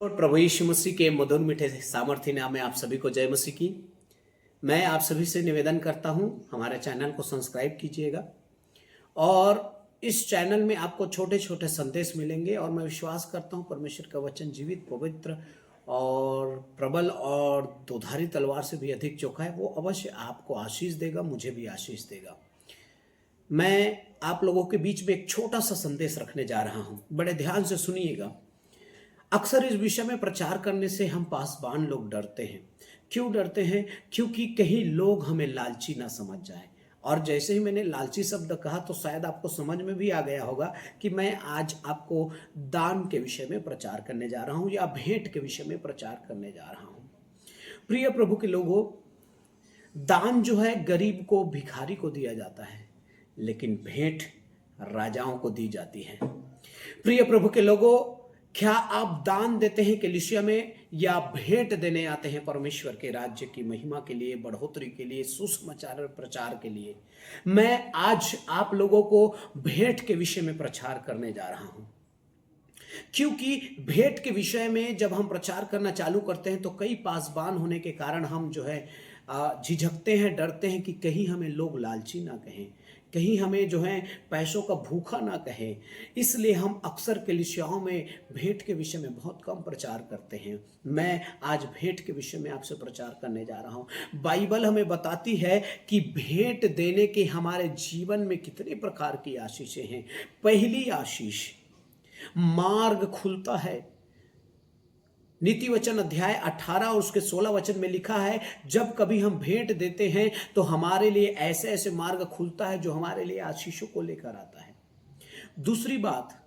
और प्रभु यीशु मसीह के मधुर मीठे सामर्थ्य नाम में आप सभी को जय मसीह की। मैं आप सभी से निवेदन करता हूं, हमारे चैनल को सब्सक्राइब कीजिएगा और इस चैनल में आपको छोटे छोटे संदेश मिलेंगे और मैं विश्वास करता हूं परमेश्वर का वचन जीवित, पवित्र और प्रबल और दोधारी तलवार से भी अधिक चोखा है। वो अवश्य आपको आशीष देगा, मुझे भी आशीष देगा। मैं आप लोगों के बीच में एक छोटा सा संदेश रखने जा रहा हूं, बड़े ध्यान से सुनिएगा। अक्सर इस विषय में प्रचार करने से हम पासवान लोग डरते हैं। क्यों डरते हैं? क्योंकि कहीं लोग हमें लालची ना समझ जाए। और जैसे ही मैंने लालची शब्द कहा तो शायद आपको समझ में भी आ गया होगा कि मैं आज आपको दान के विषय में प्रचार करने जा रहा हूं या भेंट के विषय में प्रचार करने जा रहा हूं। प्रिय प्रभु के लोगों, दान जो है गरीब को, भिखारी को दिया जाता है, लेकिन भेंट राजाओं को दी जाती है। प्रिय प्रभु के लोगों, क्या आप दान देते हैं कलीसिया में या भेंट देने आते हैं परमेश्वर के राज्य की महिमा के लिए, बढ़ोतरी के लिए, सुसमाचार प्रचार के लिए? मैं आज आप लोगों को भेंट के विषय में प्रचार करने जा रहा हूं, क्योंकि भेंट के विषय में जब हम प्रचार करना चालू करते हैं तो कई पासवान होने के कारण हम जो है झिझकते हैं, डरते हैं कि कहीं हमें लोग लालची ना कहें, कहीं हमें जो है पैसों का भूखा ना कहें। इसलिए हम अक्सर कलीसियाओं में भेंट के विषय में बहुत कम प्रचार करते हैं। मैं आज भेंट के विषय में आपसे प्रचार करने जा रहा हूं। बाइबल हमें बताती है कि भेंट देने के हमारे जीवन में कितने प्रकार की आशीषें हैं। पहली आशीष, मार्ग खुलता है। नीति वचन अध्याय 18 और उसके 16 वचन में लिखा है, जब कभी हम भेंट देते हैं तो हमारे लिए ऐसे ऐसे मार्ग खुलता है जो हमारे लिए आशीषों को लेकर आता है। दूसरी बात,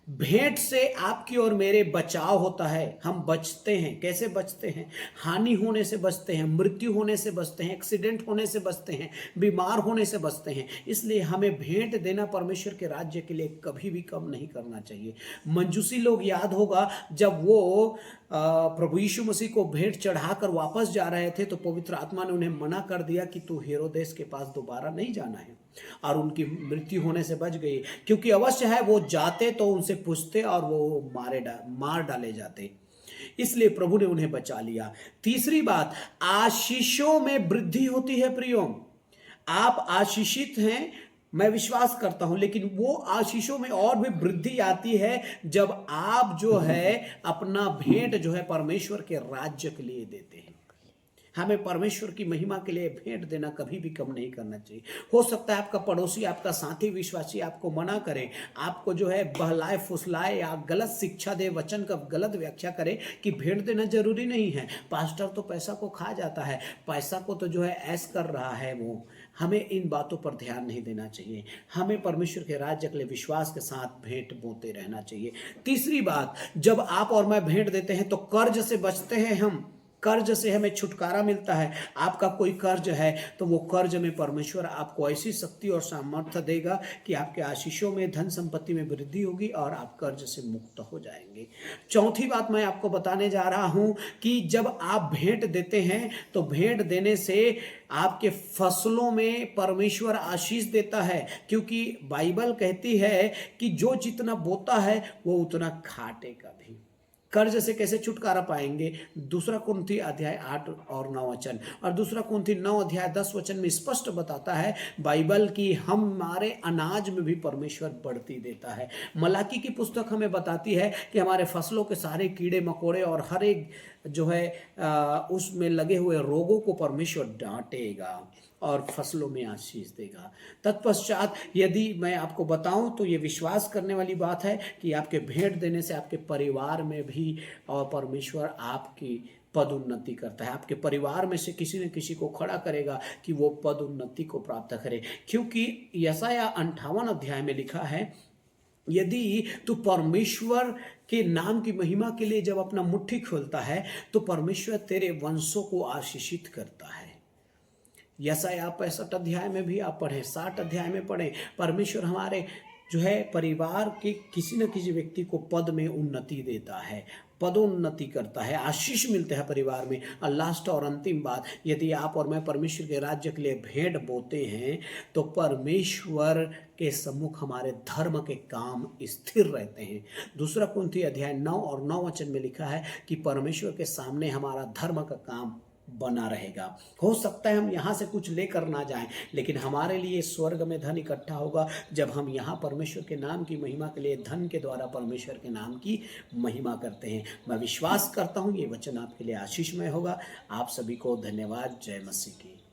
भेंट से आपकी और मेरे बचाव होता है। हम बचते हैं। कैसे बचते हैं? हानि होने से बचते हैं, मृत्यु होने से बचते हैं, एक्सीडेंट होने से बचते हैं, बीमार होने से बचते हैं। इसलिए हमें भेंट देना परमेश्वर के राज्य के लिए कभी भी कम नहीं करना चाहिए। मंजूसी लोग याद होगा, जब वो प्रभु यीशु मसीह को भेंट चढ़ाकर वापस जा रहे थे तो पवित्र आत्मा ने उन्हें मना कर दिया कि तू हेरोदेस के पास दोबारा नहीं जाना है, और उनकी मृत्यु होने से बच गई। क्योंकि अवश्य है वो जाते तो उनसे पूछते और वो मार डाले जाते। इसलिए प्रभु ने उन्हें बचा लिया। तीसरी बात, आशीषों में वृद्धि होती है। प्रियो, आप आशीषित हैं, मैं विश्वास करता हूं, लेकिन वो आशीषों में और भी वृद्धि आती है जब आप जो है अपना भेंट जो है परमेश्वर के राज्य के लिए देते हैं। हमें परमेश्वर की महिमा के लिए भेंट देना कभी भी कम नहीं करना चाहिए। हो सकता है आपका पड़ोसी, आपका साथी विश्वासी आपको मना करे, आपको जो है बहलाए फुसलाए या गलत शिक्षा दे, वचन का गलत व्याख्या करे कि भेंट देना जरूरी नहीं है, पास्टर तो पैसा को खा जाता है, पैसा को तो जो है ऐश कर रहा है वो। हमें इन बातों पर ध्यान नहीं देना चाहिए। हमें परमेश्वर के राज्य के लिए विश्वास के साथ भेंट बोते रहना चाहिए। तीसरी बात, जब आप और मैं भेंट देते हैं तो कर्ज से बचते हैं हम। कर्ज से हमें छुटकारा मिलता है। आपका कोई कर्ज है तो वो कर्ज में परमेश्वर आपको ऐसी शक्ति और सामर्थ्य देगा कि आपके आशीषों में, धन संपत्ति में वृद्धि होगी और आप कर्ज से मुक्त हो जाएंगे। चौथी बात मैं आपको बताने जा रहा हूं कि जब आप भेंट देते हैं तो भेंट देने से आपके फसलों में परमेश्वर आशीष देता है, क्योंकि बाइबल कहती है कि जो जितना बोता है वो उतना खाटेगा भी। कर्ज से कैसे छुटकारा पाएंगे? दूसरा कुरिन्थी अध्याय 8 और 9 वचन, और दूसरा कुरिन्थी 9 अध्याय 10 वचन में स्पष्ट बताता है बाइबल की हमारे अनाज में भी परमेश्वर बढ़ती देता है। मलाकी की पुस्तक हमें बताती है कि हमारे फसलों के सारे कीड़े मकोड़े और हर एक जो है उसमें लगे हुए रोगों को परमेश्वर डांटेगा और फसलों में आशीष देगा। तत्पश्चात यदि मैं आपको बताऊं तो ये विश्वास करने वाली बात है कि आपके भेंट देने से आपके परिवार में भी और परमेश्वर आपकी पद उन्नति करता है। आपके परिवार में से किसी न किसी को खड़ा करेगा कि वो पद उन्नति को प्राप्त करे, क्योंकि यशायाह 58 अध्याय में लिखा है, यदि तू परमेश्वर के नाम की महिमा के लिए जब अपना मुट्ठी खोलता है तो परमेश्वर तेरे वंशों को आशीषित करता है। यशायाह 65 अध्याय में भी आप पढ़ें, 60 अध्याय में पढ़ें, परमेश्वर हमारे जो है परिवार के किसी न किसी व्यक्ति को पद में उन्नति देता है। पदोन्नति करता है, आशीष मिलते हैं परिवार में। और लास्ट और अंतिम बात, यदि आप और मैं परमेश्वर के राज्य के लिए भेंट बोते हैं तो परमेश्वर के सम्मुख हमारे धर्म के काम स्थिर रहते हैं। दूसरा कुरिन्थी अध्याय 9 और 9 वचन में लिखा है कि परमेश्वर के सामने हमारा धर्म का काम बना रहेगा। हो सकता है हम यहाँ से कुछ लेकर ना जाएं, लेकिन हमारे लिए स्वर्ग में धन इकट्ठा होगा जब हम यहाँ परमेश्वर के नाम की महिमा के लिए धन के द्वारा परमेश्वर के नाम की महिमा करते हैं। मैं विश्वास करता हूँ ये वचन आपके लिए आशीषमय होगा। आप सभी को धन्यवाद। जय मसीह की।